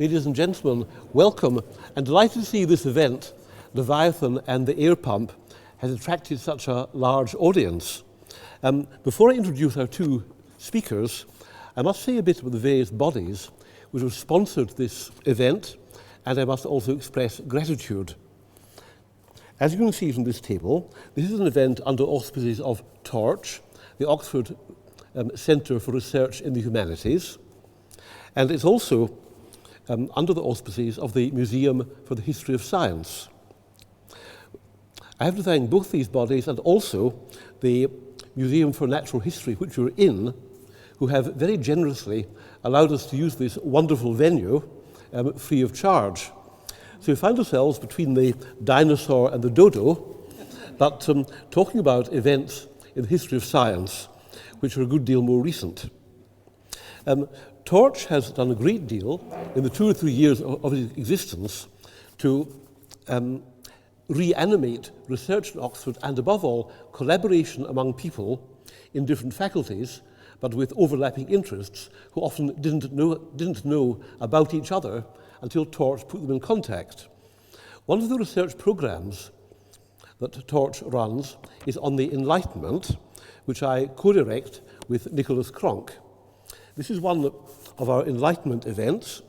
Ladies and gentlemen, welcome, and delighted to see this event, Leviathan and the Air Pump, has attracted such a large audience. Before I introduce our two speakers, I must say a bit about the various bodies which have sponsored this event, and I must also express gratitude. As you can see from this table, this is an event under auspices of Torch, the Oxford Centre for Research in the Humanities, and it's also under the auspices of the Museum for the History of Science. I have to thank both these bodies and also the Museum for Natural History, which we're in, who have very generously allowed us to use this wonderful venue free of charge. So we find ourselves between the dinosaur and the dodo, but talking about events in the history of science, which are a good deal more recent. Torch has done a great deal in the 2 or 3 years of its existence to reanimate research in Oxford and, above all, collaboration among people in different faculties, but with overlapping interests, who often didn't know about each other until Torch put them in contact. One of the research programs that Torch runs is on the Enlightenment, which I co-direct with Nicholas Cronk. This is one of our Enlightenment events.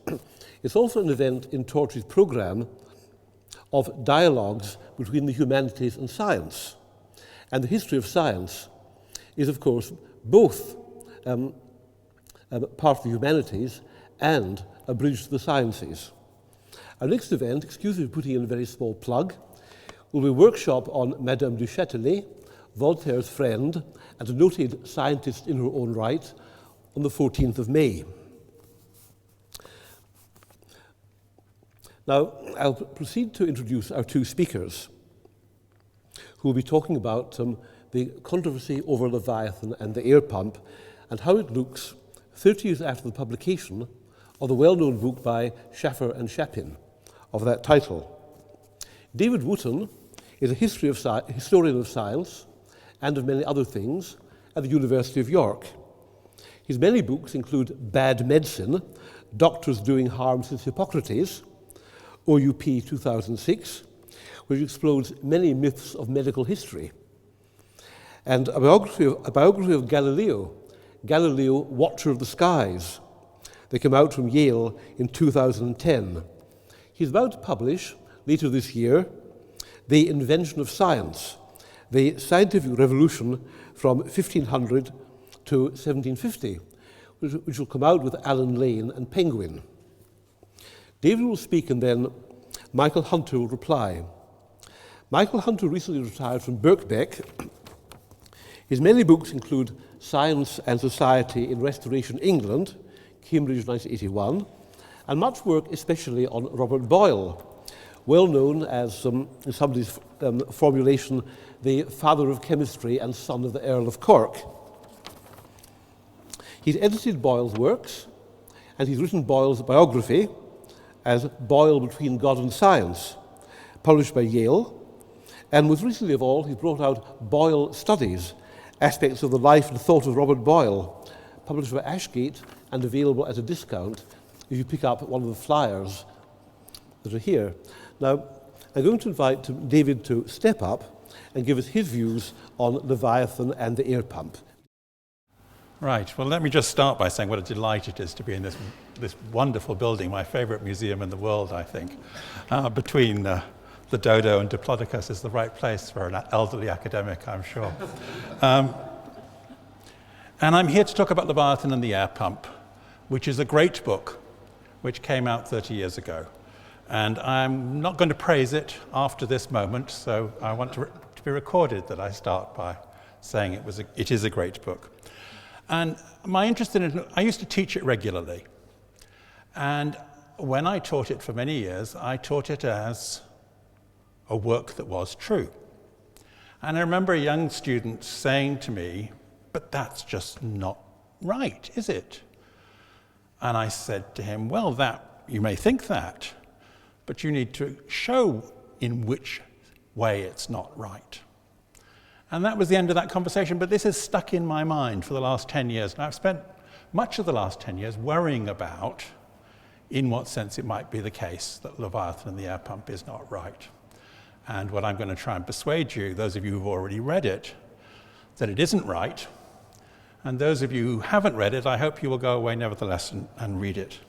It's also an event in Torch's program of dialogues between the humanities and science. And the history of science is, of course, both part of the humanities and a bridge to the sciences. Our next event, excuse me for putting in a very small plug, will be a workshop on Madame du Châtelet, Voltaire's friend and a noted scientist in her own right, on the 14th of May. Now, I'll proceed to introduce our two speakers, who will be talking about the controversy over Leviathan and the air pump, and how it looks 30 years after the publication of the well-known book by Schaffer and Shapin of that title. David Wootton is a historian of science and of many other things at the University of York. His many books include Bad Medicine, Doctors Doing Harm Since Hippocrates, OUP 2006, which explores many myths of medical history, and a biography of Galileo, Watcher of the Skies. They came out from Yale in 2010. He's about to publish, later this year, The Invention of Science, the scientific revolution from 1500 to 1750, which will come out with Alan Lane and Penguin. David will speak and then Michael Hunter will reply. Michael Hunter recently retired from Birkbeck. His many books include Science and Society in Restoration England, Cambridge 1981, and much work especially on Robert Boyle, well known as, in somebody's formulation, the father of chemistry and son of the Earl of Cork. He's edited Boyle's works, and he's written Boyle's biography as Boyle Between God and Science, published by Yale, and most recently of all, he brought out Boyle Studies, Aspects of the Life and Thought of Robert Boyle, published by Ashgate and available at a discount if you pick up one of the flyers that are here. Now, I'm going to invite David to step up and give us his views on Leviathan and the air pump. Right, well, let me just start by saying what a delight it is to be in this wonderful building, my favorite museum in the world, I think. Between the dodo and Diplodocus is the right place for an elderly academic, I'm sure. And I'm here to talk about Leviathan and the air pump, which is a great book, which came out 30 years ago. And I'm not going to praise it after this moment, so I want to be recorded that I start by saying it is a great book. And my interest in it, I used to teach it regularly. And when I taught it for many years, I taught it as a work that was true. And I remember a young student saying to me, "But that's just not right, is it?" And I said to him, "Well, you may think that, but you need to show in which way it's not right." And that was the end of that conversation, but this has stuck in my mind for the last 10 years. And I've spent much of the last 10 years worrying about, in what sense it might be the case that Leviathan and the air pump is not right. And what I'm going to try and persuade you, those of you who've already read it, that it isn't right. And those of you who haven't read it, I hope you will go away nevertheless and read it.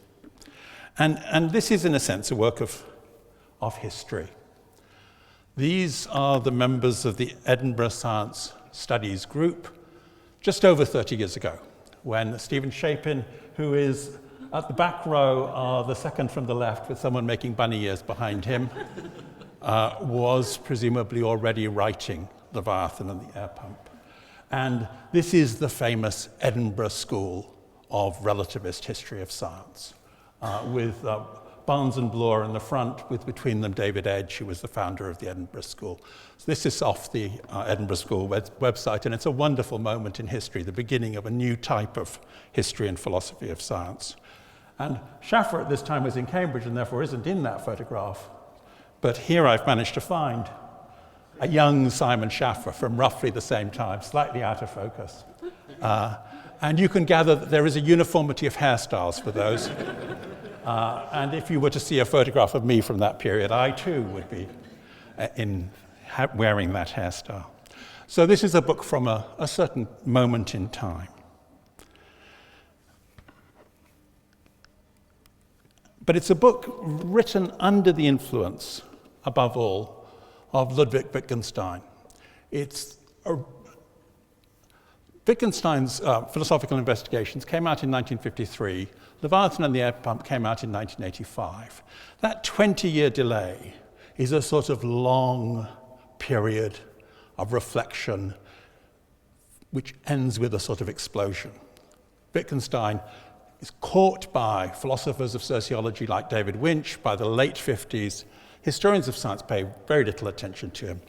And this is, in a sense, a work of history. These are the members of the Edinburgh Science Studies group just over 30 years ago, when Stephen Shapin, who is at the back row, the second from the left, with someone making bunny ears behind him, was presumably already writing Leviathan and the air pump. And this is the famous Edinburgh School of Relativist History of Science, with Barnes and Bloor in the front, with between them David Edge, who was the founder of the Edinburgh School. So this is off the Edinburgh School website, and it's a wonderful moment in history, the beginning of a new type of history and philosophy of science. And Schaffer at this time was in Cambridge and therefore isn't in that photograph. But here I've managed to find a young Simon Schaffer from roughly the same time, slightly out of focus. And you can gather that there is a uniformity of hairstyles for those. And if you were to see a photograph of me from that period, I too would be wearing that hairstyle. So this is a book from a certain moment in time. But it's a book written under the influence, above all, of Ludwig Wittgenstein. Wittgenstein's philosophical investigations came out in 1953. Leviathan and the air pump came out in 1985. That 20-year delay is a sort of long period of reflection which ends with a sort of explosion. Wittgenstein is caught by philosophers of sociology like David Winch by the late 50s. Historians of science pay very little attention to him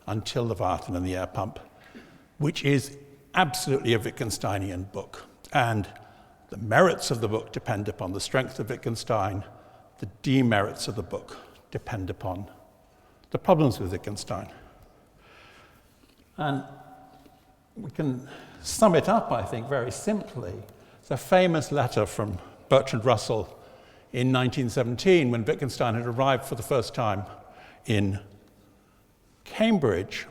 until Leviathan and the air pump, which is absolutely a Wittgensteinian book. And the merits of the book depend upon the strength of Wittgenstein. The demerits of the book depend upon the problems with Wittgenstein. And we can sum it up, I think, very simply. It's a famous letter from Bertrand Russell in 1917, when Wittgenstein had arrived for the first time in Cambridge.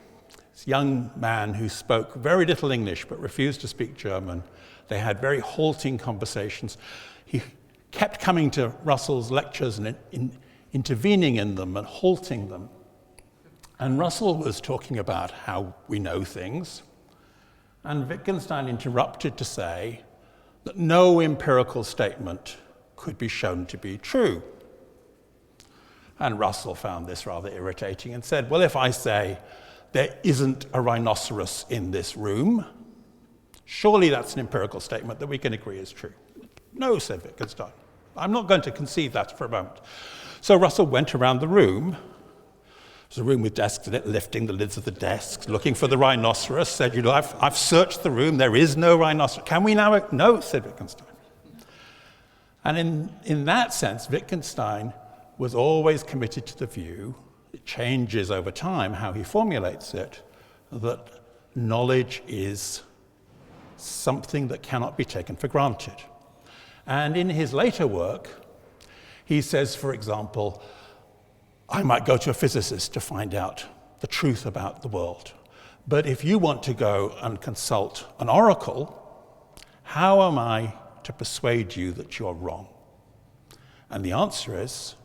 This young man who spoke very little English but refused to speak German. They had very halting conversations. He kept coming to Russell's lectures and intervening in them and halting them. And Russell was talking about how we know things. And Wittgenstein interrupted to say that no empirical statement could be shown to be true. And Russell found this rather irritating and said, well, if I say there isn't a rhinoceros in this room, surely that's an empirical statement that we can agree is true. No, said Wittgenstein. I'm not going to concede that for a moment. So Russell went around the room. It was a room with desks in it, lifting the lids of the desks, looking for the rhinoceros, said, I've searched the room, there is no rhinoceros. Can we now? No, said Wittgenstein. And in that sense, Wittgenstein was always committed to the view, it changes over time how he formulates it, that knowledge is something that cannot be taken for granted. And in his later work, he says, for example, I might go to a physicist to find out the truth about the world. But if you want to go and consult an oracle, how am I to persuade you that you're wrong? And the answer is,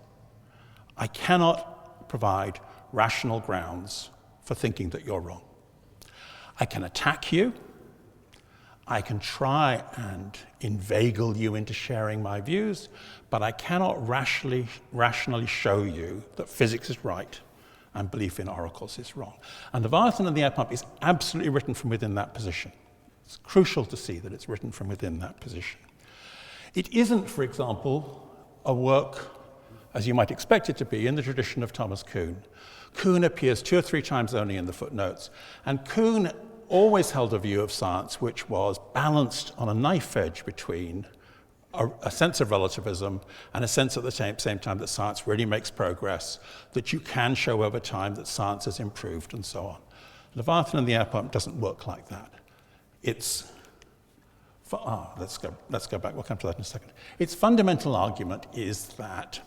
I cannot provide rational grounds for thinking that you're wrong. I can attack you. I can try and inveigle you into sharing my views, but I cannot rationally show you that physics is right and belief in oracles is wrong. And Leviathan and the air pump is absolutely written from within that position. It's crucial to see that it's written from within that position. It isn't, for example, a work, as you might expect it to be, in the tradition of Thomas Kuhn. Kuhn appears 2 or 3 times only in the footnotes, and Kuhn always held a view of science which was balanced on a knife edge between a sense of relativism and a sense at the same time that science really makes progress, that you can show over time that science has improved and so on. Leviathan and the air pump doesn't work like that. It's let's go back. We'll come to that in a second. Its fundamental argument is that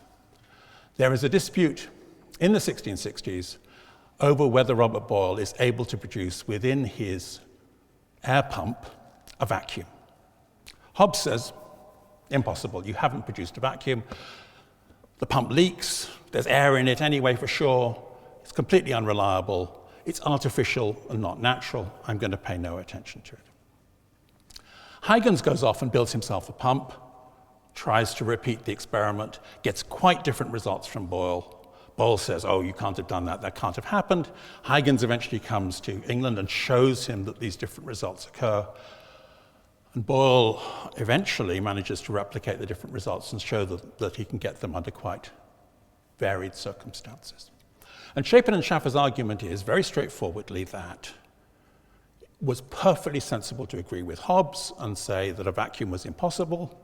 there is a dispute in the 1660s over whether Robert Boyle is able to produce within his air pump a vacuum. Hobbes says, impossible, you haven't produced a vacuum. The pump leaks, there's air in it anyway for sure, it's completely unreliable, it's artificial and not natural, I'm going to pay no attention to it. Huygens goes off and builds himself a pump, tries to repeat the experiment, gets quite different results from Boyle. Boyle says, oh, you can't have done that, that can't have happened. Huygens eventually comes to England and shows him that these different results occur. And Boyle eventually manages to replicate the different results and show that he can get them under quite varied circumstances. And Shapin and Schaffer's argument is very straightforwardly that it was perfectly sensible to agree with Hobbes and say that a vacuum was impossible.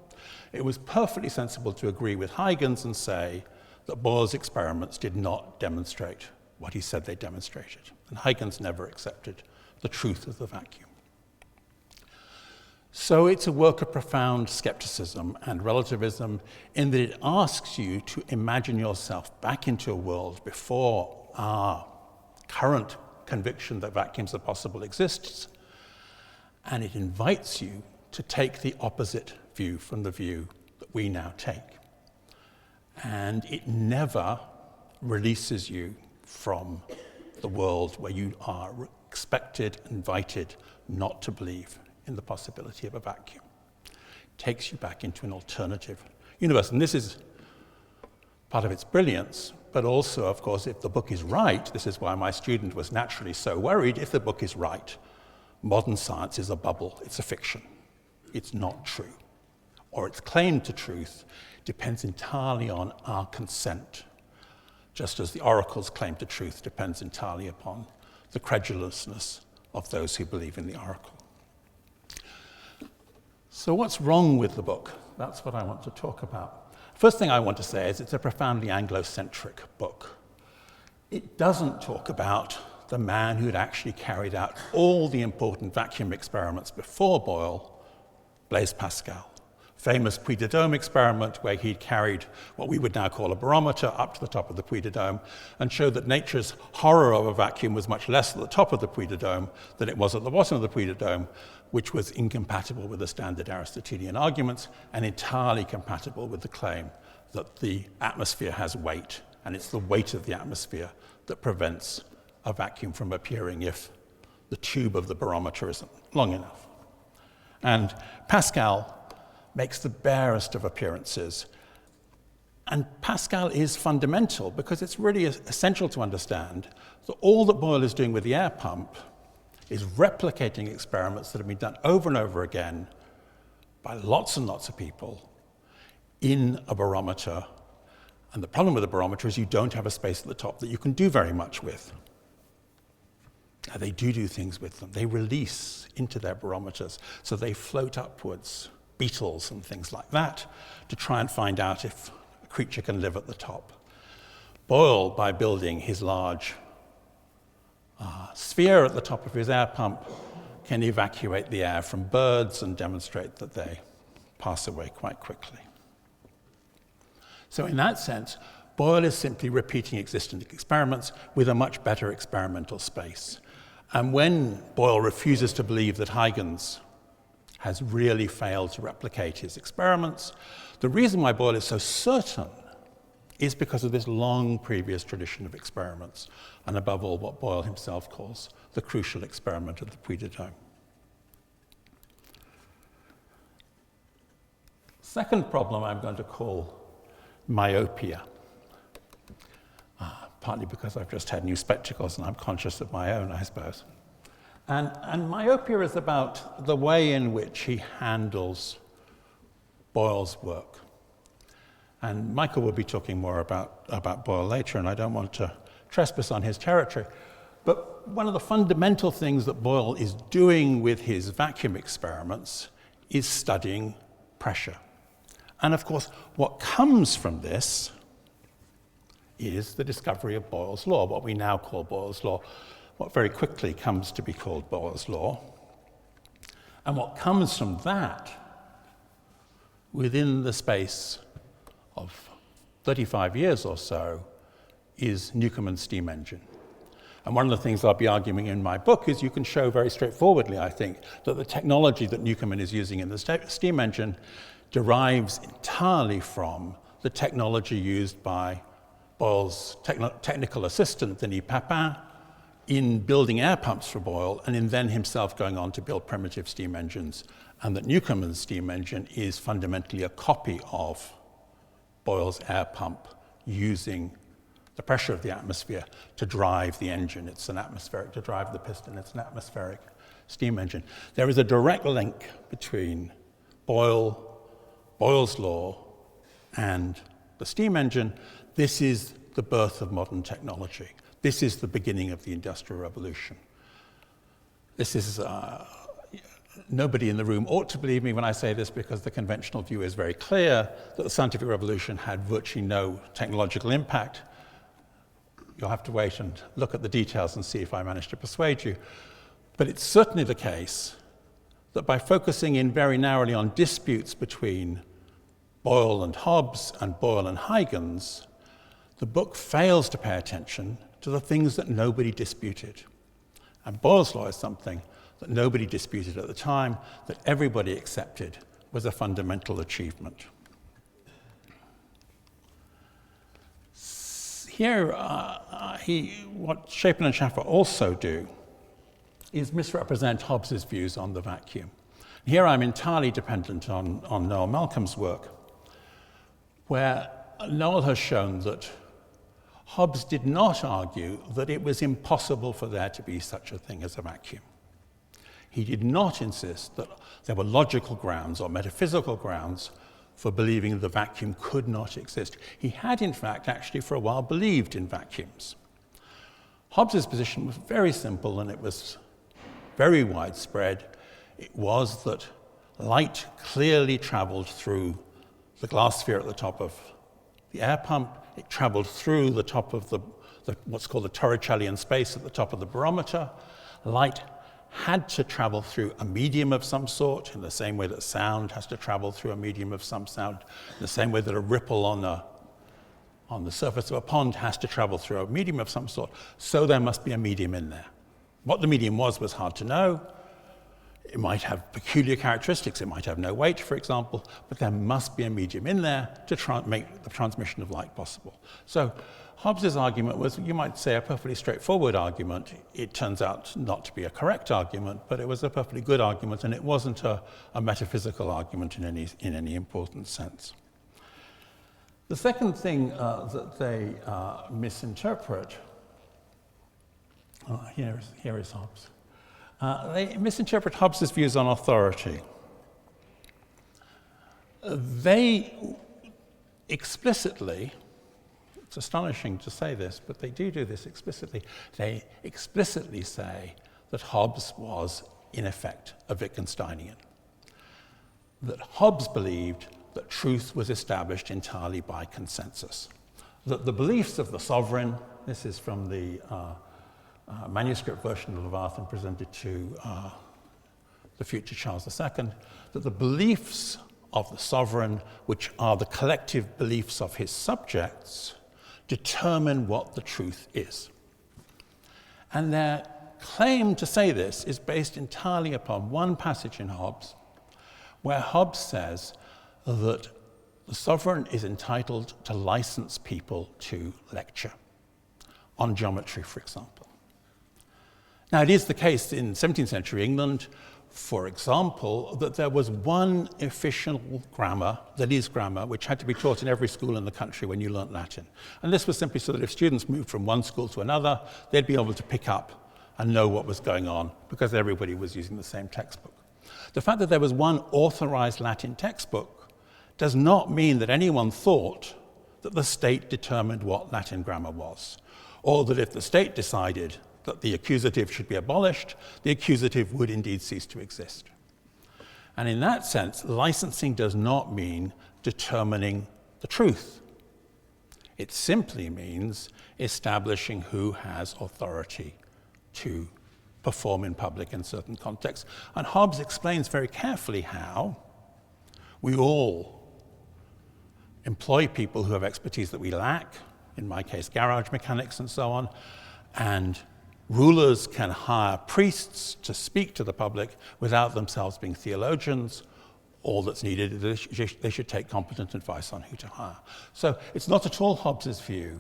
It was perfectly sensible to agree with Huygens and say that Boyle's experiments did not demonstrate what he said they demonstrated. And Huygens never accepted the truth of the vacuum. So it's a work of profound skepticism and relativism in that it asks you to imagine yourself back into a world before our current conviction that vacuums are possible exists, and it invites you to take the opposite view from the view that we now take. And it never releases you from the world where you are expected, invited not to believe in the possibility of a vacuum. It takes you back into an alternative universe. And this is part of its brilliance, but also, of course, if the book is right, this is why my student was naturally so worried, if the book is right, modern science is a bubble, it's a fiction. It's not true. Or its claim to truth depends entirely on our consent, just as the oracle's claim to truth depends entirely upon the credulousness of those who believe in the oracle. So what's wrong with the book? That's what I want to talk about. First thing I want to say is it's a profoundly Anglo-centric book. It doesn't talk about the man who had actually carried out all the important vacuum experiments before Boyle, Blaise Pascal. Famous Puy de Dôme experiment where he carried what we would now call a barometer up to the top of the Puy de Dôme and showed that nature's horror of a vacuum was much less at the top of the Puy de Dôme than it was at the bottom of the Puy de Dôme, which was incompatible with the standard Aristotelian arguments and entirely compatible with the claim that the atmosphere has weight, and it's the weight of the atmosphere that prevents a vacuum from appearing if the tube of the barometer isn't long enough. And Pascal makes the barest of appearances. And Pascal is fundamental because it's really essential to understand that all that Boyle is doing with the air pump is replicating experiments that have been done over and over again by lots and lots of people in a barometer. And the problem with a barometer is you don't have a space at the top that you can do very much with. Now, they do things with them. They release into their barometers, so they float upwards, beetles and things like that, to try and find out if a creature can live at the top. Boyle, by building his large sphere at the top of his air pump, can evacuate the air from birds and demonstrate that they pass away quite quickly. So in that sense, Boyle is simply repeating existing experiments with a much better experimental space. And when Boyle refuses to believe that Huygens has really failed to replicate his experiments, the reason why Boyle is so certain is because of this long previous tradition of experiments, and above all, what Boyle himself calls the crucial experiment of the Puy de Dôme. Second problem I'm going to call myopia, partly because I've just had new spectacles and I'm conscious of my own, I suppose. And myopia is about the way in which he handles Boyle's work. And Michael will be talking more about Boyle later, and I don't want to trespass on his territory. But one of the fundamental things that Boyle is doing with his vacuum experiments is studying pressure. And of course, what comes from this is the discovery of Boyle's law, what we now call Boyle's law, what very quickly comes to be called Boyle's law. And what comes from that, within the space of 35 years or so, is Newcomen's steam engine. And one of the things I'll be arguing in my book is you can show very straightforwardly, I think, that the technology that Newcomen is using in the steam engine derives entirely from the technology used by Boyle's technical assistant, Denis Papin, in building air pumps for Boyle, and in then himself going on to build primitive steam engines, and that Newcomen's steam engine is fundamentally a copy of Boyle's air pump using the pressure of the atmosphere to drive the engine. It's an atmospheric, to drive the piston, it's an atmospheric steam engine. There is a direct link between Boyle's law and the steam engine. This is the birth of modern technology. This is the beginning of the Industrial Revolution. This is, nobody in the room ought to believe me when I say this, because the conventional view is very clear that the scientific revolution had virtually no technological impact. You'll have to wait and look at the details and see if I manage to persuade you. But it's certainly the case that by focusing in very narrowly on disputes between Boyle and Hobbes and Boyle and Huygens, the book fails to pay attention to the things that nobody disputed. And Boyle's law is something that nobody disputed at the time, that everybody accepted was a fundamental achievement. Here, what Shapin and Schaffer also do is misrepresent Hobbes's views on the vacuum. Here I'm entirely dependent on Noel Malcolm's work, where Noel has shown that Hobbes did not argue that it was impossible for there to be such a thing as a vacuum. He did not insist that there were logical grounds or metaphysical grounds for believing the vacuum could not exist. He had, in fact, actually for a while believed in vacuums. Hobbes's position was very simple, and it was very widespread. It was that light clearly traveled through the glass sphere at the top of the air pump. It traveled through the top of what's called the Torricellian space at the top of the barometer. Light had to travel through a medium of some sort, in the same way that sound has to travel through a medium of some sound, in the same way that a ripple on the surface of a pond has to travel through a medium of some sort. So there must be a medium in there. What the medium was hard to know. It might have peculiar characteristics. It might have no weight, for example, but there must be a medium in there to make the transmission of light possible. So Hobbes's argument was, you might say, a perfectly straightforward argument. It turns out not to be a correct argument, but it was a perfectly good argument, and it wasn't a metaphysical argument in any important sense. The second thing that they misinterpret, here is Hobbes. They misinterpret Hobbes's views on authority. They explicitly, it's astonishing to say this, but they do this explicitly. They explicitly say that Hobbes was, in effect, a Wittgensteinian. That Hobbes believed that truth was established entirely by consensus. That the beliefs of the sovereign, this is from the manuscript version of Leviathan presented to the future Charles II, that the beliefs of the sovereign, which are the collective beliefs of his subjects, determine what the truth is. And their claim to say this is based entirely upon one passage in Hobbes, where Hobbes says that the sovereign is entitled to license people to lecture, on geometry, for example. Now, it is the case in 17th century England, for example, that there was one official grammar, that is grammar, which had to be taught in every school in the country when you learnt Latin. And this was simply so that if students moved from one school to another, they'd be able to pick up and know what was going on, because everybody was using the same textbook. The fact that there was one authorized Latin textbook does not mean that anyone thought that the state determined what Latin grammar was, or that if the state decided that the accusative should be abolished, the accusative would indeed cease to exist. And in that sense, licensing does not mean determining the truth. It simply means establishing who has authority to perform in public in certain contexts. And Hobbes explains very carefully how we all employ people who have expertise that we lack, in my case, garage mechanics and so on, and rulers can hire priests to speak to the public without themselves being theologians. All that's needed is they should take competent advice on who to hire. So it's not at all Hobbes's view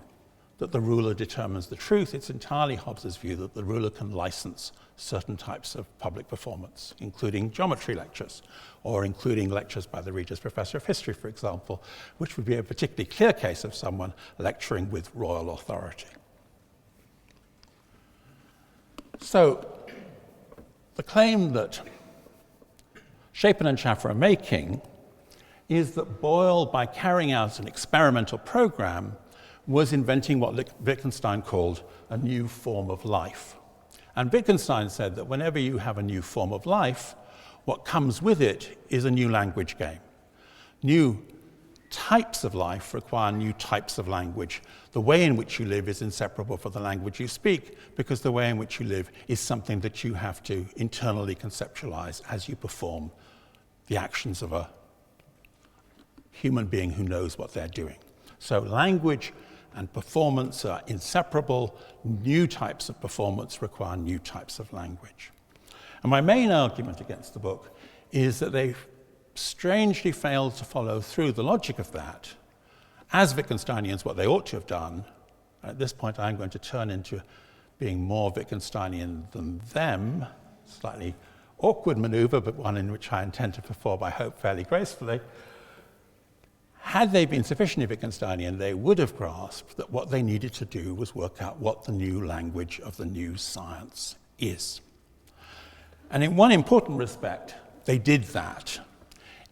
that the ruler determines the truth. It's entirely Hobbes's view that the ruler can license certain types of public performance, including geometry lectures, or including lectures by the Regius Professor of History, for example, which would be a particularly clear case of someone lecturing with royal authority. So the claim that Shapin and Schaffer are making is that Boyle, by carrying out an experimental program, was inventing what Wittgenstein called a new form of life. And Wittgenstein said that whenever you have a new form of life, what comes with it is a new language game. New types of life require new types of language. The way in which you live is inseparable from the language you speak, because the way in which you live is something that you have to internally conceptualize as you perform the actions of a human being who knows what they're doing. So language and performance are inseparable. New types of performance require new types of language. And my main argument against the book is that they strangely failed to follow through the logic of that. As Wittgensteinians, what they ought to have done, at this point I'm going to turn into being more Wittgensteinian than them, slightly awkward maneuver, but one in which I intend to perform, I hope, fairly gracefully. Had they been sufficiently Wittgensteinian, they would have grasped that what they needed to do was work out what the new language of the new science is. And in one important respect, they did that.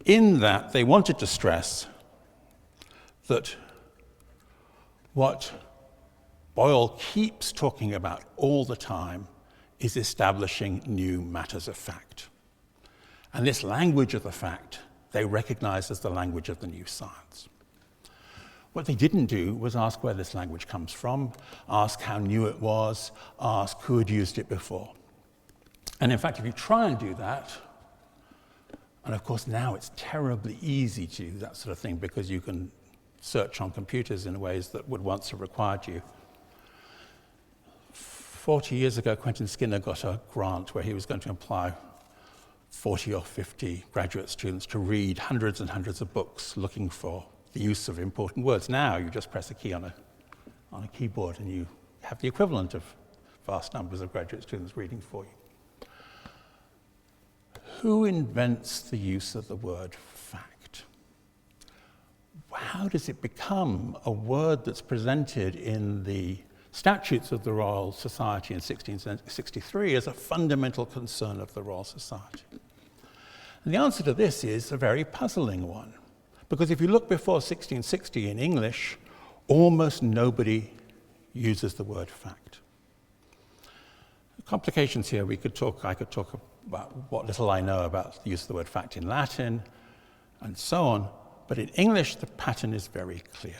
In that, they wanted to stress that what Boyle keeps talking about all the time is establishing new matters of fact. And this language of the fact they recognized as the language of the new science. What they didn't do was ask where this language comes from, ask how new it was, ask who had used it before. And in fact, if you try and do that, and of course now it's terribly easy to do that sort of thing because you can search on computers in ways that would once have required you. 40 years ago, Quentin Skinner got a grant where he was going to employ 40 or 50 graduate students to read hundreds and hundreds of books looking for the use of important words. Now you just press a key on a keyboard and you have the equivalent of vast numbers of graduate students reading for you. Who invents the use of the word fact? How does it become a word that's presented in the statutes of the Royal Society in 1663 as a fundamental concern of the Royal Society? And the answer to this is a very puzzling one, because if you look before 1660 in English, almost nobody uses the word fact. The complications here, I could talk about what little I know about the use of the word fact in Latin and so on, but in English the pattern is very clear.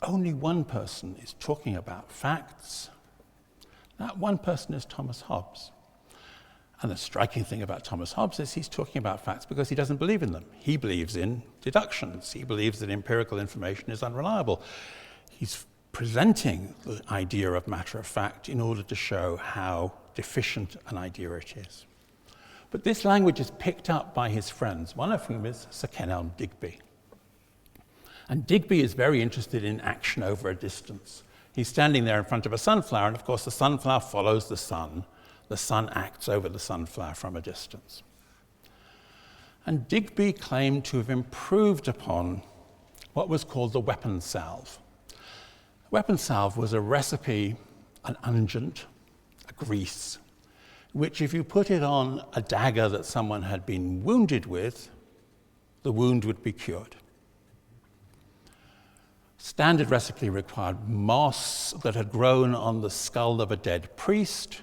Only one person is talking about facts. That one person is Thomas Hobbes. And the striking thing about Thomas Hobbes is he's talking about facts because he doesn't believe in them. He believes in deductions. He believes that empirical information is unreliable. He's presenting the idea of matter of fact in order to show how deficient an idea it is. But this language is picked up by his friends, one of whom is Sir Kenelm Digby. And Digby is very interested in action over a distance. He's standing there in front of a sunflower, and of course the sunflower follows the sun. The sun acts over the sunflower from a distance. And Digby claimed to have improved upon what was called the weapon salve. Weapon salve was a recipe, an unguent, a grease, which if you put it on a dagger that someone had been wounded with, the wound would be cured. Standard recipe required moss that had grown on the skull of a dead priest,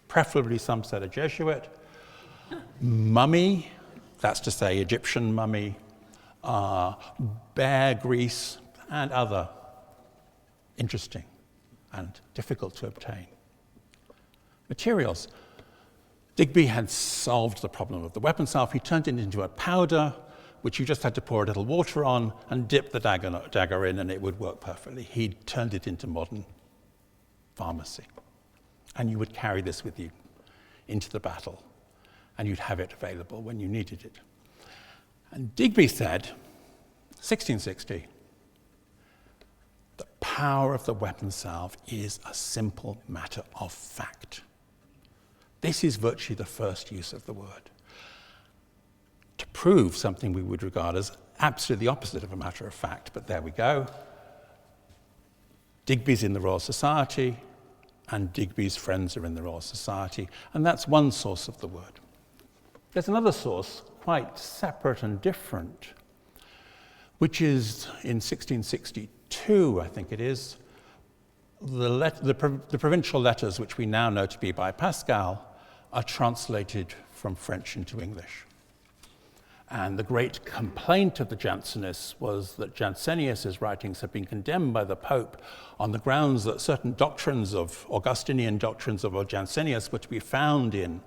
preferably some said a Jesuit, mummy, that's to say Egyptian mummy, bear grease, and other interesting and difficult to obtain materials. Digby had solved the problem of the weapon salve. He turned it into a powder, which you just had to pour a little water on and dip the dagger in, and it would work perfectly. He turned it into modern pharmacy. And you would carry this with you into the battle, and you'd have it available when you needed it. And Digby said, 1660, the power of the weapon salve is a simple matter of fact. This is virtually the first use of the word, to prove something we would regard as absolutely the opposite of a matter of fact, but there we go. Digby's in the Royal Society, and Digby's friends are in the Royal Society, and that's one source of the word. There's another source, quite separate and different, which is in 1662, I think it is, the provincial letters, which we now know to be by Pascal, are translated from French into English. And the great complaint of the Jansenists was that Jansenius' writings had been condemned by the Pope on the grounds that certain doctrines of Augustinian doctrines of Jansenius were to be found in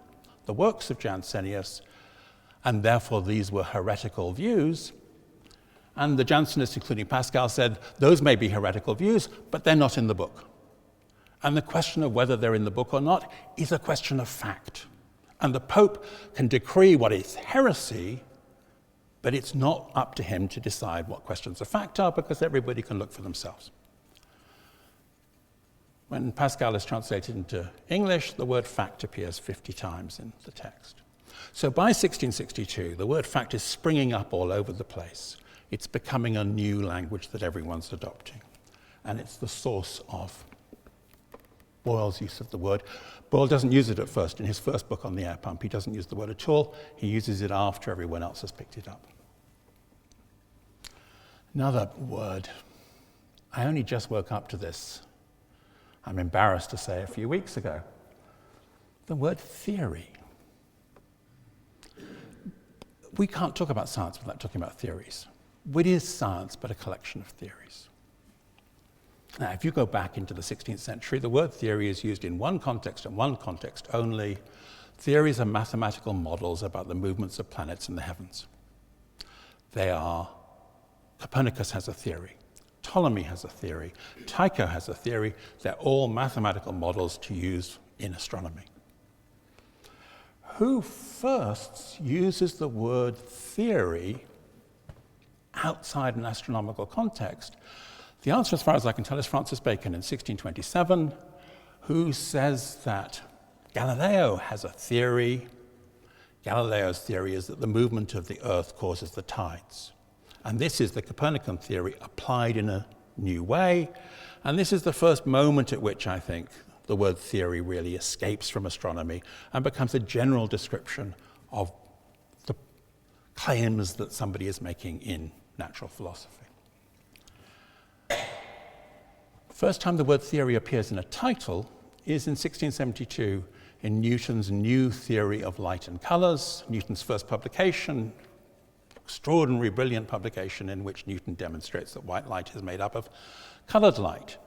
the works of Jansenius, and therefore these were heretical views. And the Jansenists, including Pascal, said, those may be heretical views, but they're not in the book. And the question of whether they're in the book or not is a question of fact. And the Pope can decree what is heresy, but it's not up to him to decide what questions of fact are, because everybody can look for themselves. When Pascal is translated into English, the word fact appears 50 times in the text. So by 1662, the word fact is springing up all over the place. It's becoming a new language that everyone's adopting. And it's the source of Boyle's use of the word. Boyle doesn't use it at first. In his first book on the air pump, he doesn't use the word at all. He uses it after everyone else has picked it up. Another word. I only just woke up to this, I'm embarrassed to say, a few weeks ago. The word theory. We can't talk about science without talking about theories. What is science but a collection of theories? Now, if you go back into the 16th century, the word theory is used in one context and one context only. Theories are mathematical models about the movements of planets in the heavens. Copernicus has a theory, Ptolemy has a theory, Tycho has a theory. They're all mathematical models to use in astronomy. Who first uses the word theory outside an astronomical context? The answer, as far as I can tell, is Francis Bacon in 1627, who says that Galileo has a theory. Galileo's theory is that the movement of the Earth causes the tides. And this is the Copernican theory applied in a new way. And this is the first moment at which I think the word theory really escapes from astronomy and becomes a general description of the claims that somebody is making in natural philosophy. First time the word theory appears in a title is in 1672 in Newton's New Theory of Light and Colours, Newton's first publication, extraordinary, brilliant publication in which Newton demonstrates that white light is made up of coloured light.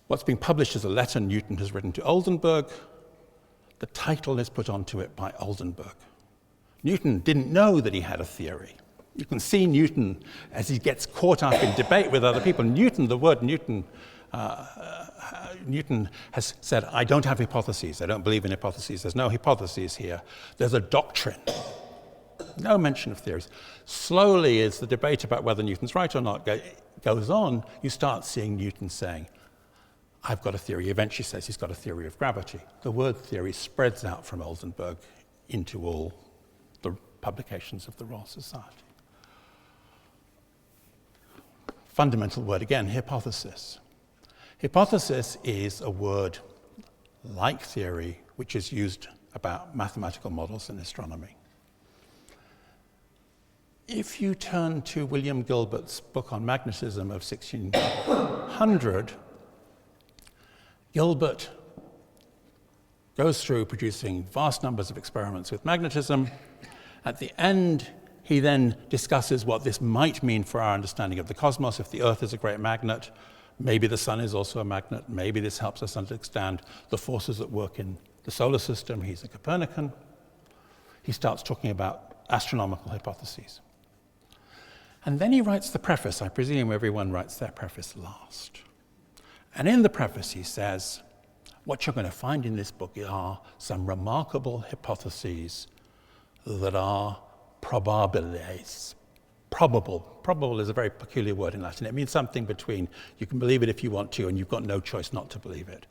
What's being published is a letter Newton has written to Oldenburg. The title is put onto it by Oldenburg. Newton didn't know that he had a theory. You can see Newton as he gets caught up in debate with other people. The word Newton has said, I don't have hypotheses. I don't believe in hypotheses. There's no hypotheses here. There's a doctrine. No mention of theories. Slowly, as the debate about whether Newton's right or not goes on, you start seeing Newton saying, I've got a theory. He eventually says he's got a theory of gravity. The word theory spreads out from Oldenburg into all the publications of the Royal Society. Fundamental word again, hypothesis. Hypothesis is a word like theory, which is used about mathematical models in astronomy. If you turn to William Gilbert's book on magnetism of 1600, Gilbert goes through producing vast numbers of experiments with magnetism. At the end, he then discusses what this might mean for our understanding of the cosmos. If the Earth is a great magnet, maybe the sun is also a magnet. Maybe this helps us understand the forces at work in the solar system. He's a Copernican. He starts talking about astronomical hypotheses. And then he writes the preface. I presume everyone writes their preface last. And in the preface he says, what you're going to find in this book are some remarkable hypotheses that are probabiles. Probable. Probable is a very peculiar word in Latin. It means something between you can believe it if you want to and you've got no choice not to believe it.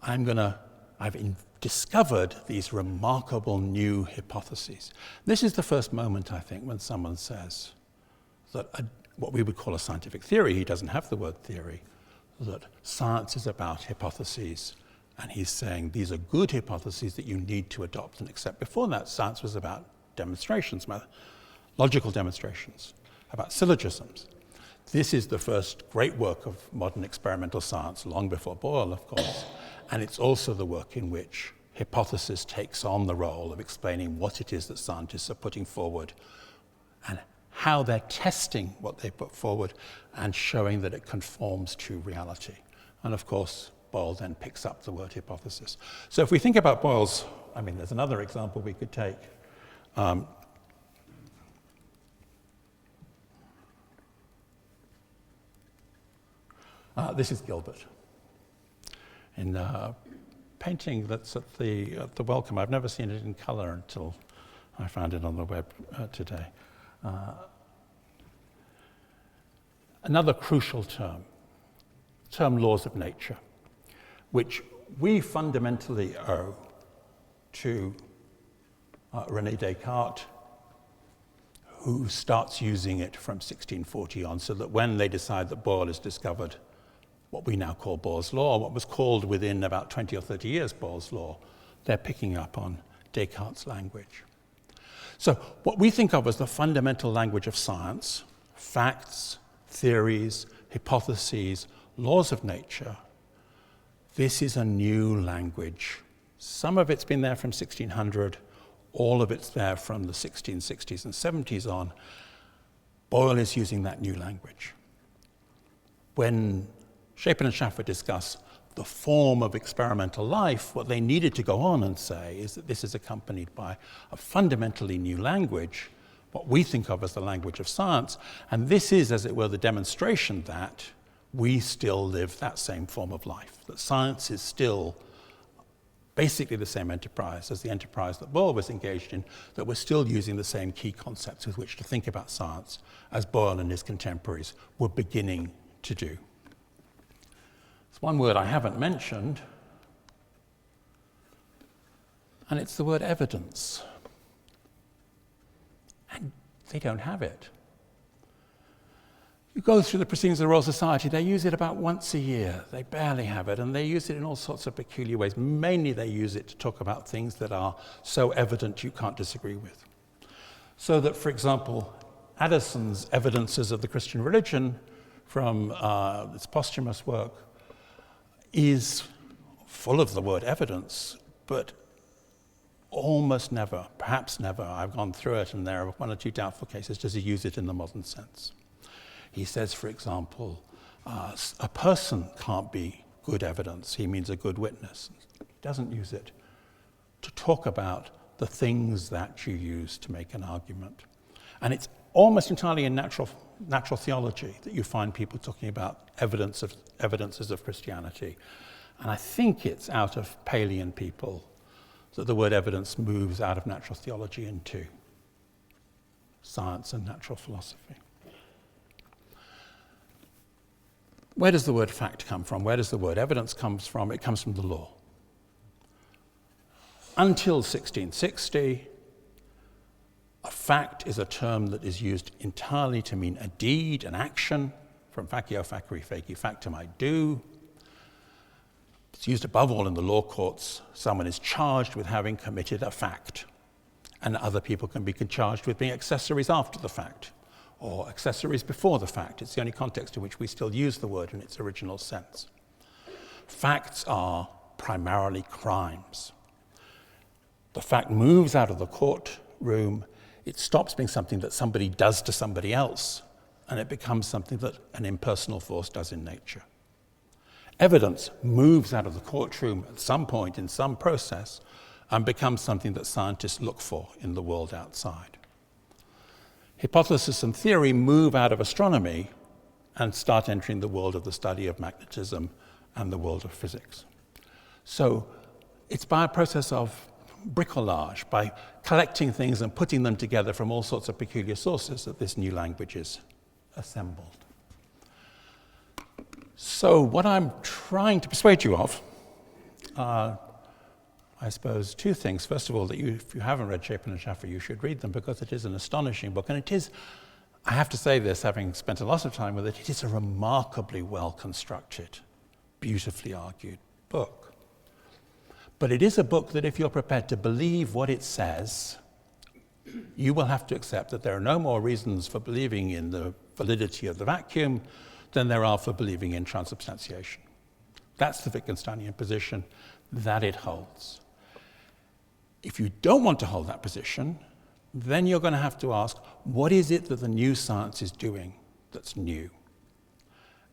I've discovered these remarkable new hypotheses. This is the first moment, I think, when someone says that what we would call a scientific theory, he doesn't have the word theory, that science is about hypotheses. And he's saying these are good hypotheses that you need to adopt and accept. Before that, science was about demonstrations, logical demonstrations, about syllogisms. This is the first great work of modern experimental science, long before Boyle, of course. And it's also the work in which hypothesis takes on the role of explaining what it is that scientists are putting forward and how they're testing what they put forward and showing that it conforms to reality. And of course, Boyle then picks up the word hypothesis. So if we think about Boyle's, there's another example we could take. This is Gilbert. In a painting that's at the Wellcome. I've never seen it in color until I found it on the web today. Another crucial term laws of nature, which we fundamentally owe to René Descartes, who starts using it from 1640 on, so that when they decide that Boyle has discovered what we now call Boyle's law, what was called within about 20 or 30 years Boyle's law, they're picking up on Descartes' language. So what we think of as the fundamental language of science, facts, theories, hypotheses, laws of nature, this is a new language. Some of it's been there from 1600, all of it's there from the 1660s and 70s on. Boyle is using that new language. When Shapin and Schaffer discuss the form of experimental life, what they needed to go on and say is that this is accompanied by a fundamentally new language, what we think of as the language of science, and this is, as it were, the demonstration that we still live that same form of life, that science is still basically the same enterprise as the enterprise that Boyle was engaged in, that we're still using the same key concepts with which to think about science as Boyle and his contemporaries were beginning to do. There's one word I haven't mentioned, and it's the word evidence. And they don't have it. You go through the proceedings of the Royal Society, they use it about once a year. They barely have it, and they use it in all sorts of peculiar ways. Mainly they use it to talk about things that are so evident you can't disagree with. So that, for example, Addison's Evidences of the Christian Religion from its posthumous work is full of the word evidence, but almost never, perhaps never, I've gone through it and there are one or two doubtful cases, does he use it in the modern sense. He says, for example, a person can't be good evidence, he means a good witness. He doesn't use it to talk about the things that you use to make an argument. And it's almost entirely in natural theology that you find people talking about evidences of Christianity. And I think it's out of Palean people that the word evidence moves out of natural theology into science and natural philosophy. Where does the word fact come from? Where does the word evidence come from? It comes from the law. Until 1660, a fact is a term that is used entirely to mean a deed, an action, from facio facere feci factum, I do. It's used above all in the law courts. Someone is charged with having committed a fact, and other people can be charged with being accessories after the fact, or accessories before the fact. It's the only context in which we still use the word in its original sense. Facts are primarily crimes. The fact moves out of the courtroom, it stops being something that somebody does to somebody else, and it becomes something that an impersonal force does in nature. Evidence moves out of the courtroom at some point in some process and becomes something that scientists look for in the world outside. Hypothesis and theory move out of astronomy and start entering the world of the study of magnetism and the world of physics. So it's by a process of bricolage, by collecting things and putting them together from all sorts of peculiar sources, that this new language is assembled. So what I'm trying to persuade you of are, I suppose, two things. First of all, that if you haven't read Shapin and Schaffer, you should read them, because it is an astonishing book. And it is, I have to say this, having spent a lot of time with it, it is a remarkably well-constructed, beautifully argued book. But it is a book that if you're prepared to believe what it says, you will have to accept that there are no more reasons for believing in the validity of the vacuum than there are for believing in transubstantiation. That's the Wittgensteinian position that it holds. If you don't want to hold that position, then you're going to have to ask, what is it that the new science is doing that's new?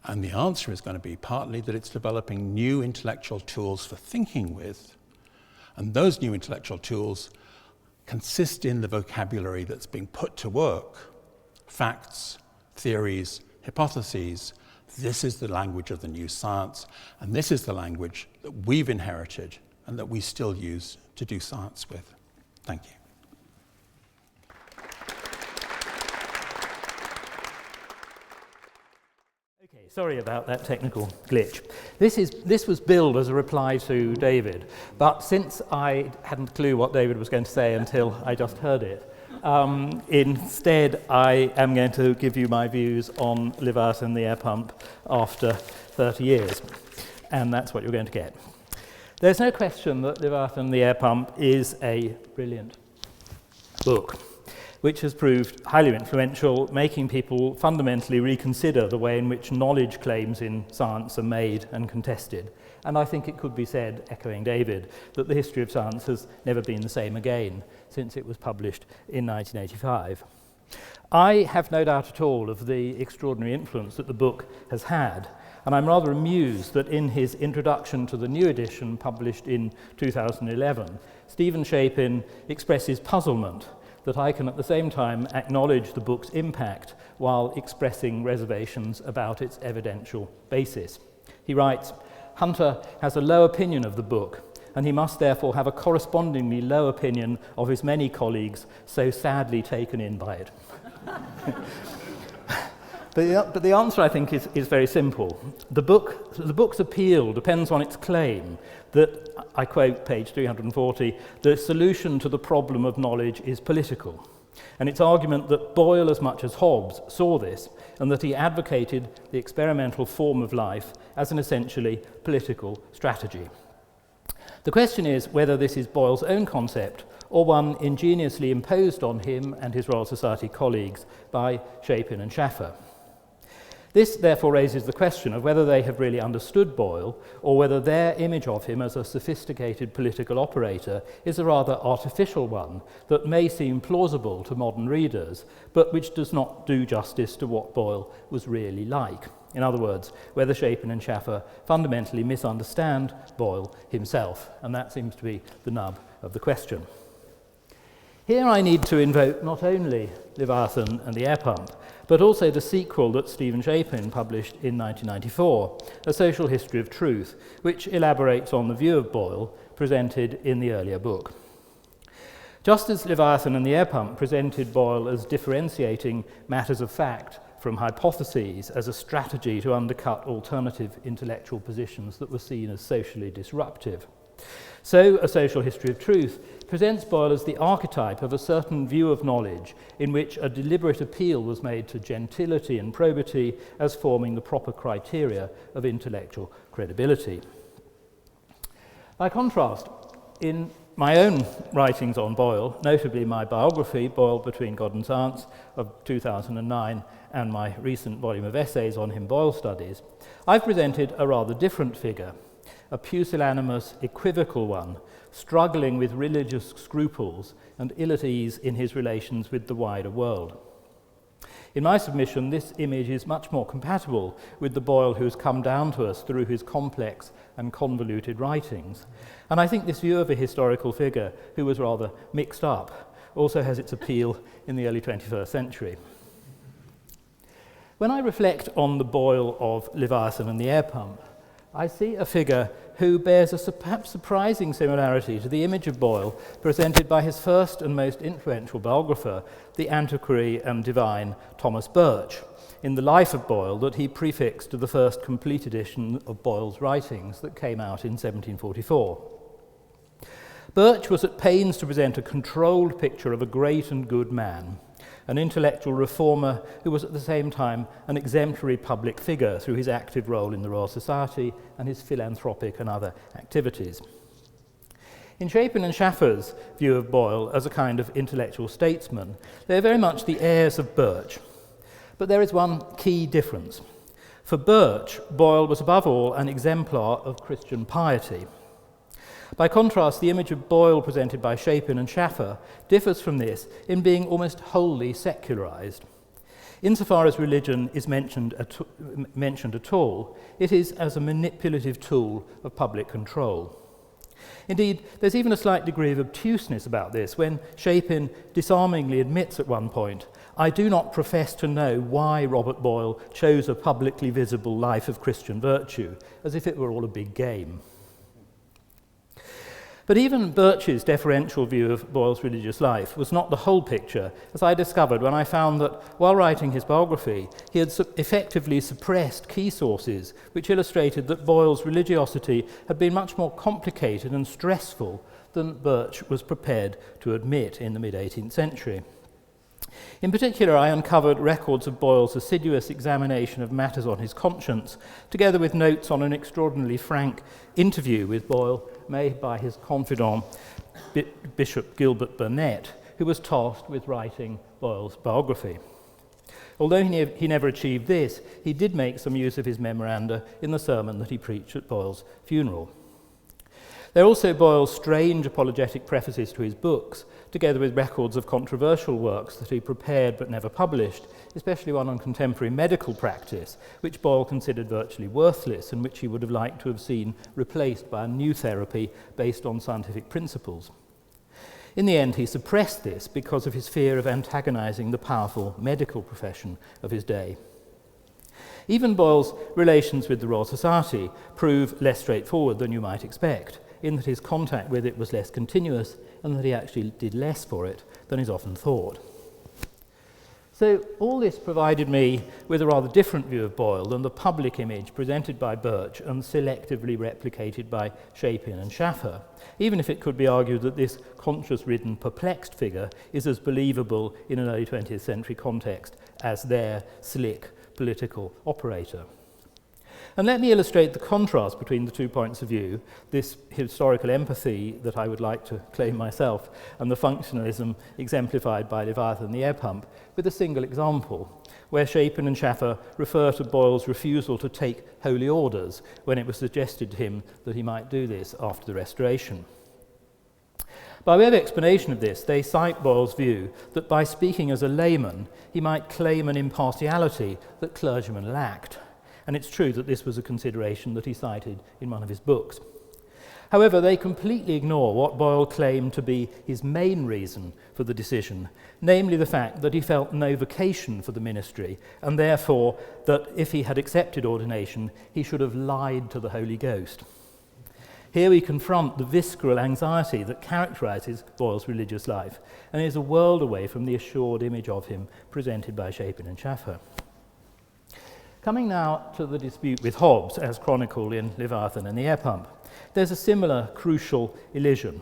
And the answer is going to be partly that it's developing new intellectual tools for thinking with, and those new intellectual tools consist in the vocabulary that's being put to work. Facts, theories, hypotheses. This is the language of the new science, and this is the language that we've inherited and that we still use to do science with. Thank you. Okay, sorry about that technical glitch. This was billed as a reply to David, but since I hadn't a clue what David was going to say until I just heard it, instead I am going to give you my views on Leviathan, the air pump, after 30 years, and that's what you're going to get. There's no question that Leviathan, the air pump, is a brilliant book, which has proved highly influential, making people fundamentally reconsider the way in which knowledge claims in science are made and contested. And I think it could be said, echoing David, that the history of science has never been the same again since it was published in 1985. I have no doubt at all of the extraordinary influence that the book has had, and I'm rather amused that in his introduction to the new edition published in 2011, Stephen Shapin expresses puzzlement that I can at the same time acknowledge the book's impact while expressing reservations about its evidential basis. He writes, "Hunter has a low opinion of the book, and he must therefore have a correspondingly low opinion of his many colleagues so sadly taken in by it." But the answer, I think, is very simple. The book's appeal depends on its claim that, I quote page 340, the solution to the problem of knowledge is political, and its argument that Boyle, as much as Hobbes, saw this, and that he advocated the experimental form of life as an essentially political strategy. The question is whether this is Boyle's own concept or one ingeniously imposed on him and his Royal Society colleagues by Shapin and Schaffer. This therefore raises the question of whether they have really understood Boyle, or whether their image of him as a sophisticated political operator is a rather artificial one that may seem plausible to modern readers, but which does not do justice to what Boyle was really like. In other words, whether Shapin and Schaffer fundamentally misunderstand Boyle himself, and that seems to be the nub of the question. Here I need to invoke not only Leviathan and the air pump, but also the sequel that Stephen Shapin published in 1994, A Social History of Truth, which elaborates on the view of Boyle presented in the earlier book. Just as Leviathan and the air pump presented Boyle as differentiating matters of fact from hypotheses as a strategy to undercut alternative intellectual positions that were seen as socially disruptive, so A Social History of Truth presents Boyle as the archetype of a certain view of knowledge in which a deliberate appeal was made to gentility and probity as forming the proper criteria of intellectual credibility. By contrast, in my own writings on Boyle, notably my biography, Boyle Between God and Science, of 2009, and my recent volume of essays on him, Boyle Studies, I've presented a rather different figure, a pusillanimous, equivocal one, struggling with religious scruples and ill at ease in his relations with the wider world. In my submission, this image is much more compatible with the Boyle who's come down to us through his complex and convoluted writings. And I think this view of a historical figure who was rather mixed up also has its appeal in the early 21st century. When I reflect on the Boyle of Leviathan and the air pump, I see a figure who bears a perhaps surprising similarity to the image of Boyle presented by his first and most influential biographer, the antiquary and divine Thomas Birch, in the life of Boyle that he prefixed to the first complete edition of Boyle's writings that came out in 1744. Birch was at pains to present a controlled picture of a great and good man, an intellectual reformer who was at the same time an exemplary public figure through his active role in the Royal Society and his philanthropic and other activities. In Shapin and Schaffer's view of Boyle as a kind of intellectual statesman, they are very much the heirs of Birch. But there is one key difference. For Birch, Boyle was above all an exemplar of Christian piety. By contrast, the image of Boyle presented by Shapin and Schaffer differs from this in being almost wholly secularized. Insofar as religion is mentioned at all, it is as a manipulative tool of public control. Indeed, there's even a slight degree of obtuseness about this when Shapin disarmingly admits at one point, "I do not profess to know why Robert Boyle chose a publicly visible life of Christian virtue," as if it were all a big game. But even Birch's deferential view of Boyle's religious life was not the whole picture, as I discovered when I found that, while writing his biography, he had effectively suppressed key sources which illustrated that Boyle's religiosity had been much more complicated and stressful than Birch was prepared to admit in the mid-18th century. In particular, I uncovered records of Boyle's assiduous examination of matters on his conscience, together with notes on an extraordinarily frank interview with Boyle made by his confidant, Bishop Gilbert Burnet, who was tasked with writing Boyle's biography. Although he never achieved this, he did make some use of his memoranda in the sermon that he preached at Boyle's funeral. There are also Boyle's strange apologetic prefaces to his books, together with records of controversial works that he prepared but never published, especially one on contemporary medical practice, which Boyle considered virtually worthless and which he would have liked to have seen replaced by a new therapy based on scientific principles. In the end, he suppressed this because of his fear of antagonizing the powerful medical profession of his day. Even Boyle's relations with the Royal Society prove less straightforward than you might expect, in that his contact with it was less continuous and that he actually did less for it than is often thought. So all this provided me with a rather different view of Boyle than the public image presented by Birch and selectively replicated by Shapin and Schaffer, even if it could be argued that this conscience-ridden, perplexed figure is as believable in an early 20th century context as their slick political operator. And let me illustrate the contrast between the two points of view, this historical empathy that I would like to claim myself, and the functionalism exemplified by Leviathan and the air pump, with a single example, where Shapin and Schaffer refer to Boyle's refusal to take holy orders when it was suggested to him that he might do this after the Restoration. By way of explanation of this, they cite Boyle's view that by speaking as a layman, he might claim an impartiality that clergymen lacked. And it's true that this was a consideration that he cited in one of his books. However, they completely ignore what Boyle claimed to be his main reason for the decision, namely the fact that he felt no vocation for the ministry, and therefore that if he had accepted ordination, he should have lied to the Holy Ghost. Here we confront the visceral anxiety that characterizes Boyle's religious life, and is a world away from the assured image of him presented by Shapin and Schaffer. Coming now to the dispute with Hobbes, as chronicled in Leviathan and the air pump, there's a similar crucial elision.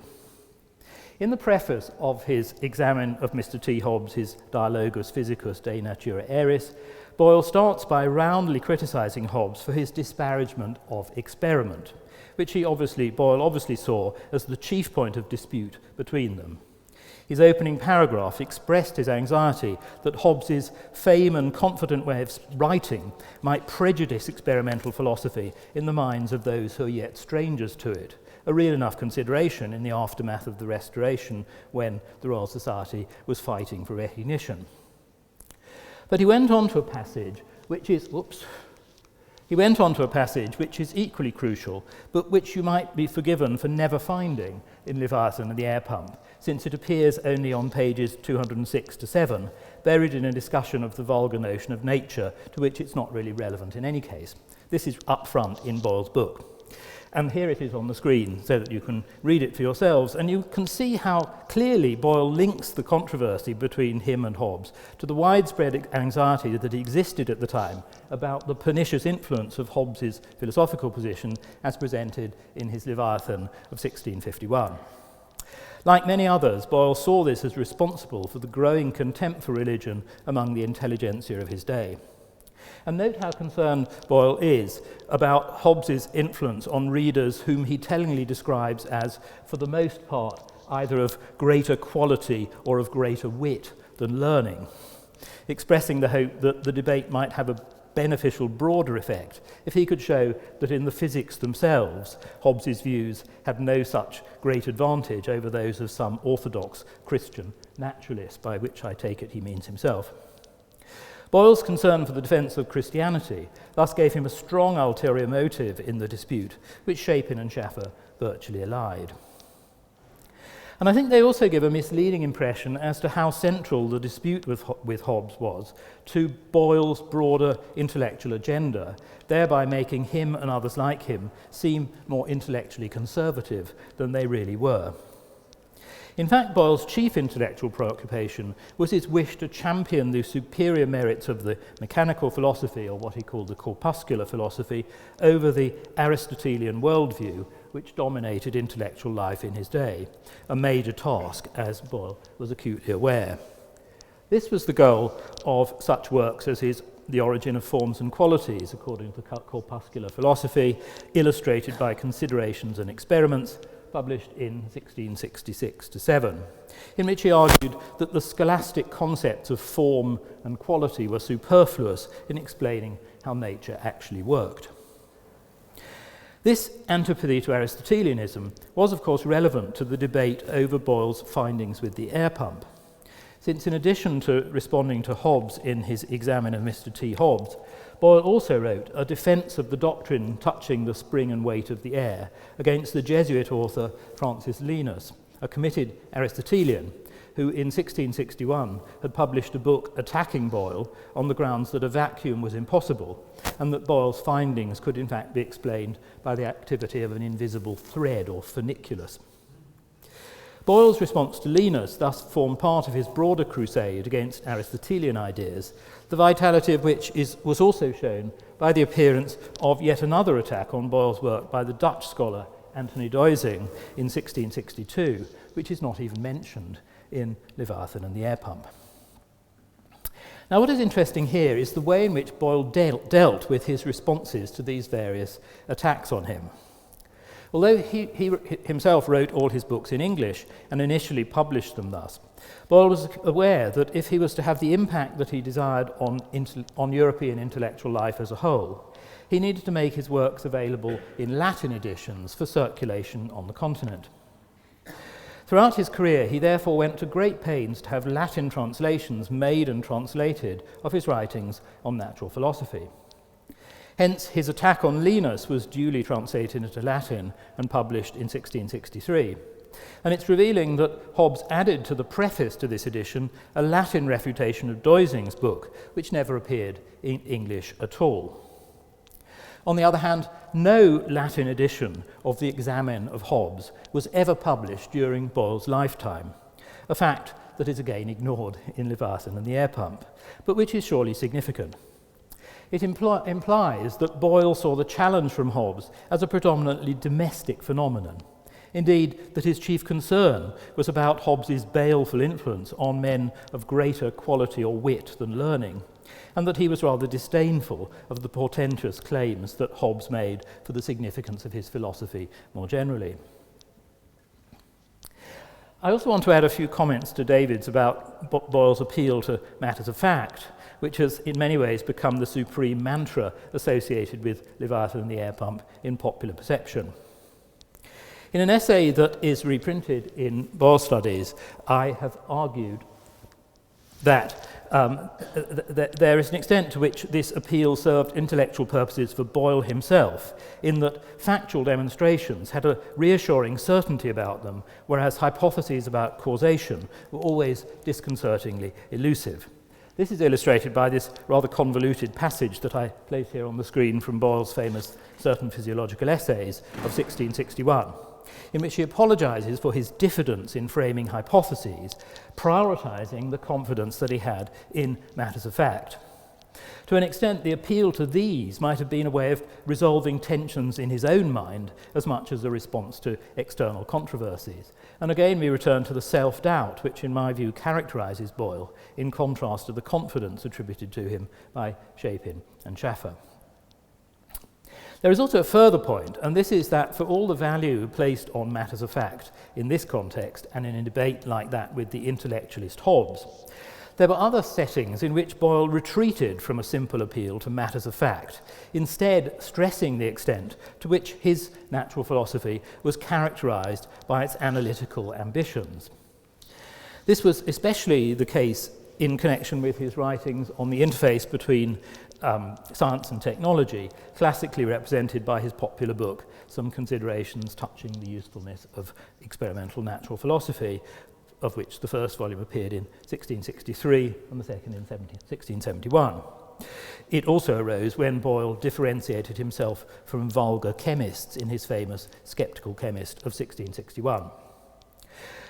In the preface of his examen of Mr. T. Hobbes, his Dialogus Physicus de Natura Aeris, Boyle starts by roundly criticising Hobbes for his disparagement of experiment, which Boyle obviously saw as the chief point of dispute between them. His opening paragraph expressed his anxiety that Hobbes's fame and confident way of writing might prejudice experimental philosophy in the minds of those who are yet strangers to it, a real enough consideration in the aftermath of the Restoration when the Royal Society was fighting for recognition. But he went on to a passage which is, equally crucial, but which you might be forgiven for never finding in Leviathan and the Air Pump, since it appears only on pages 206 to 7, buried in a discussion of the vulgar notion of nature, to which it's not really relevant in any case. This is up front in Boyle's book. And here it is on the screen so that you can read it for yourselves. And you can see how clearly Boyle links the controversy between him and Hobbes to the widespread anxiety that existed at the time about the pernicious influence of Hobbes's philosophical position as presented in his Leviathan of 1651. Like many others, Boyle saw this as responsible for the growing contempt for religion among the intelligentsia of his day. And note how concerned Boyle is about Hobbes's influence on readers whom he tellingly describes as, for the most part, either of greater quality or of greater wit than learning, expressing the hope that the debate might have a beneficial broader effect if he could show that in the physics themselves, Hobbes's views had no such great advantage over those of some orthodox Christian naturalist, by which I take it he means himself. Boyle's concern for the defence of Christianity thus gave him a strong ulterior motive in the dispute, which Shapin and Schaffer virtually allied. And I think they also give a misleading impression as to how central the dispute with Hobbes was to Boyle's broader intellectual agenda, thereby making him and others like him seem more intellectually conservative than they really were. In fact, Boyle's chief intellectual preoccupation was his wish to champion the superior merits of the mechanical philosophy, or what he called the corpuscular philosophy, over the Aristotelian worldview, which dominated intellectual life in his day, a major task, as Boyle was acutely aware. This was the goal of such works as his The Origin of Forms and Qualities, according to corpuscular philosophy, illustrated by Considerations and Experiments, published in 1666-7, in which he argued that the scholastic concepts of form and quality were superfluous in explaining how nature actually worked. This antipathy to Aristotelianism was, of course, relevant to the debate over Boyle's findings with the air pump, since in addition to responding to Hobbes in his Examen of Mr. T. Hobbes, Boyle also wrote a defence of the doctrine touching the spring and weight of the air against the Jesuit author Francis Linus, a committed Aristotelian, who in 1661 had published a book attacking Boyle on the grounds that a vacuum was impossible and that Boyle's findings could in fact be explained by the activity of an invisible thread or funiculus. Boyle's response to Linus thus formed part of his broader crusade against Aristotelian ideas, the vitality of which was also shown by the appearance of yet another attack on Boyle's work by the Dutch scholar Anthony Doising in 1662, which is not even mentioned in Leviathan and the Air Pump. Now, what is interesting here is the way in which Boyle dealt with his responses to these various attacks on him. Although he himself wrote all his books in English and initially published them thus, Boyle was aware that if he was to have the impact that he desired on European intellectual life as a whole, he needed to make his works available in Latin editions for circulation on the continent. Throughout his career, he therefore went to great pains to have Latin translations made and translated of his writings on natural philosophy. Hence, his attack on Linus was duly translated into Latin and published in 1663. And it's revealing that Hobbes added to the preface to this edition a Latin refutation of Doising's book, which never appeared in English at all. On the other hand, no Latin edition of the Examen of Hobbes was ever published during Boyle's lifetime, a fact that is again ignored in Leviathan and the Air Pump, but which is surely significant. It implies that Boyle saw the challenge from Hobbes as a predominantly domestic phenomenon. Indeed, that his chief concern was about Hobbes's baleful influence on men of greater quality or wit than learning, and that he was rather disdainful of the portentous claims that Hobbes made for the significance of his philosophy more generally. I also want to add a few comments to David's about Boyle's appeal to matters of fact, which has in many ways become the supreme mantra associated with Leviathan and the Air Pump in popular perception. In an essay that is reprinted in Boyle Studies, I have argued that there is an extent to which this appeal served intellectual purposes for Boyle himself, in that factual demonstrations had a reassuring certainty about them, whereas hypotheses about causation were always disconcertingly elusive. This is illustrated by this rather convoluted passage that I place here on the screen from Boyle's famous Certain Physiological Essays of 1661, in which he apologises for his diffidence in framing hypotheses, prioritising the confidence that he had in matters of fact. To an extent, the appeal to these might have been a way of resolving tensions in his own mind as much as a response to external controversies. And again, we return to the self-doubt, which in my view characterises Boyle, in contrast to the confidence attributed to him by Shapin and Schaffer. There is also a further point, and this is that for all the value placed on matters of fact in this context and in a debate like that with the intellectualist Hobbes, there were other settings in which Boyle retreated from a simple appeal to matters of fact, instead stressing the extent to which his natural philosophy was characterised by its analytical ambitions. This was especially the case in connection with his writings on the interface between science and technology, classically represented by his popular book, Some Considerations Touching the Usefulness of Experimental Natural Philosophy, of which the first volume appeared in 1663 and the second in 1671. It also arose when Boyle differentiated himself from vulgar chemists in his famous Sceptical Chemist of 1661.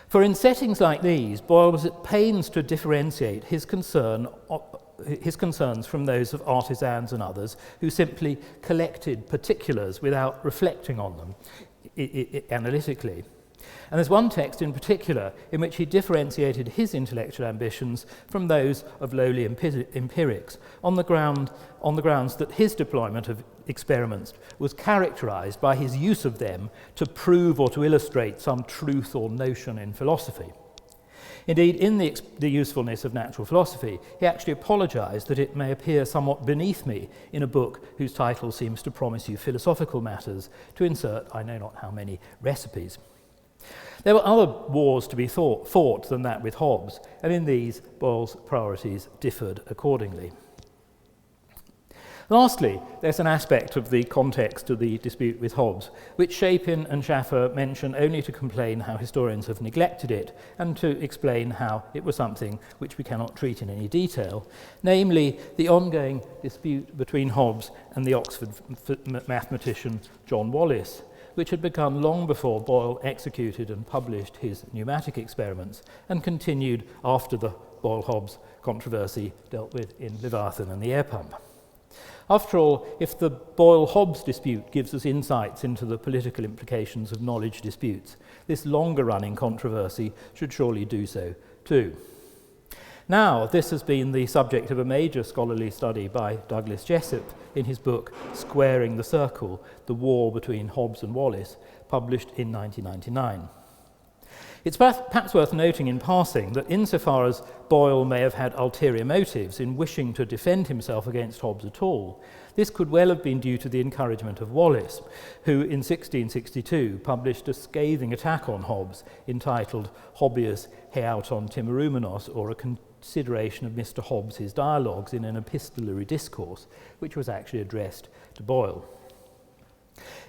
For in settings like these, Boyle was at pains to differentiate his concerns from those of artisans and others who simply collected particulars without reflecting on them analytically. And there's one text in particular in which he differentiated his intellectual ambitions from those of lowly empirics on the grounds that his deployment of experiments was characterized by his use of them to prove or to illustrate some truth or notion in philosophy. Indeed, in the usefulness of natural philosophy, he actually apologized that it may appear somewhat beneath me in a book whose title seems to promise you philosophical matters to insert I know not how many recipes. There were other wars to be fought than that with Hobbes, and in these, Boyle's priorities differed accordingly. Lastly, there's an aspect of the context of the dispute with Hobbes, which Shapin and Schaffer mention only to complain how historians have neglected it, and to explain how it was something which we cannot treat in any detail, namely the ongoing dispute between Hobbes and the Oxford mathematician John Wallis, which had begun long before Boyle executed and published his pneumatic experiments, and continued after the Boyle-Hobbes controversy dealt with in Leviathan and the air pump. After all, if the Boyle-Hobbes dispute gives us insights into the political implications of knowledge disputes, this longer-running controversy should surely do so too. Now, this has been the subject of a major scholarly study by Douglas Jessup in his book Squaring the Circle, The War Between Hobbes and Wallis, published in 1999. It's perhaps worth noting in passing that insofar as Boyle may have had ulterior motives in wishing to defend himself against Hobbes at all, this could well have been due to the encouragement of Wallis, who in 1662 published a scathing attack on Hobbes entitled Hobbius Heauton Timarumenos, or a consideration of Mr. Hobbes' dialogues in an epistolary discourse, which was actually addressed to Boyle.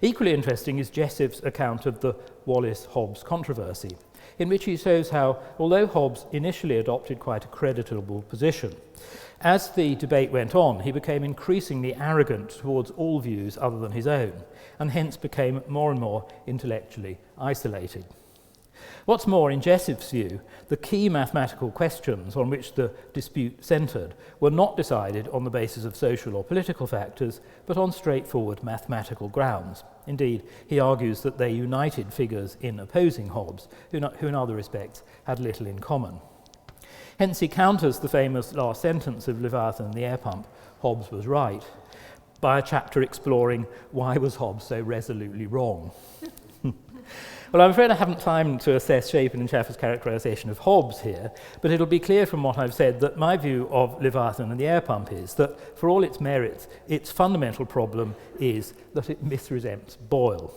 Equally interesting is Jessup's account of the Wallis-Hobbes controversy, in which he shows how, although Hobbes initially adopted quite a creditable position, as the debate went on, he became increasingly arrogant towards all views other than his own, and hence became more and more intellectually isolated. What's more, in Jessup's view, the key mathematical questions on which the dispute centred were not decided on the basis of social or political factors, but on straightforward mathematical grounds. Indeed, he argues that they united figures in opposing Hobbes, who in other respects had little in common. Hence he counters the famous last sentence of Leviathan and the air pump, Hobbes was right, by a chapter exploring why was Hobbes so resolutely wrong. Well, I'm afraid I haven't time to assess Shapin and Schaffer's characterization of Hobbes here, but it'll be clear from what I've said that my view of Leviathan and the air pump is that, for all its merits, its fundamental problem is that it misrepresents Boyle.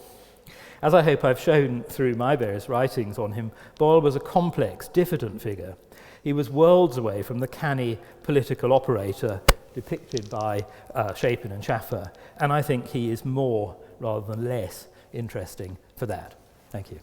As I hope I've shown through my various writings on him, Boyle was a complex, diffident figure. He was worlds away from the canny political operator depicted by Shapin and Schaffer, and I think he is more rather than less interesting for that. Thank you.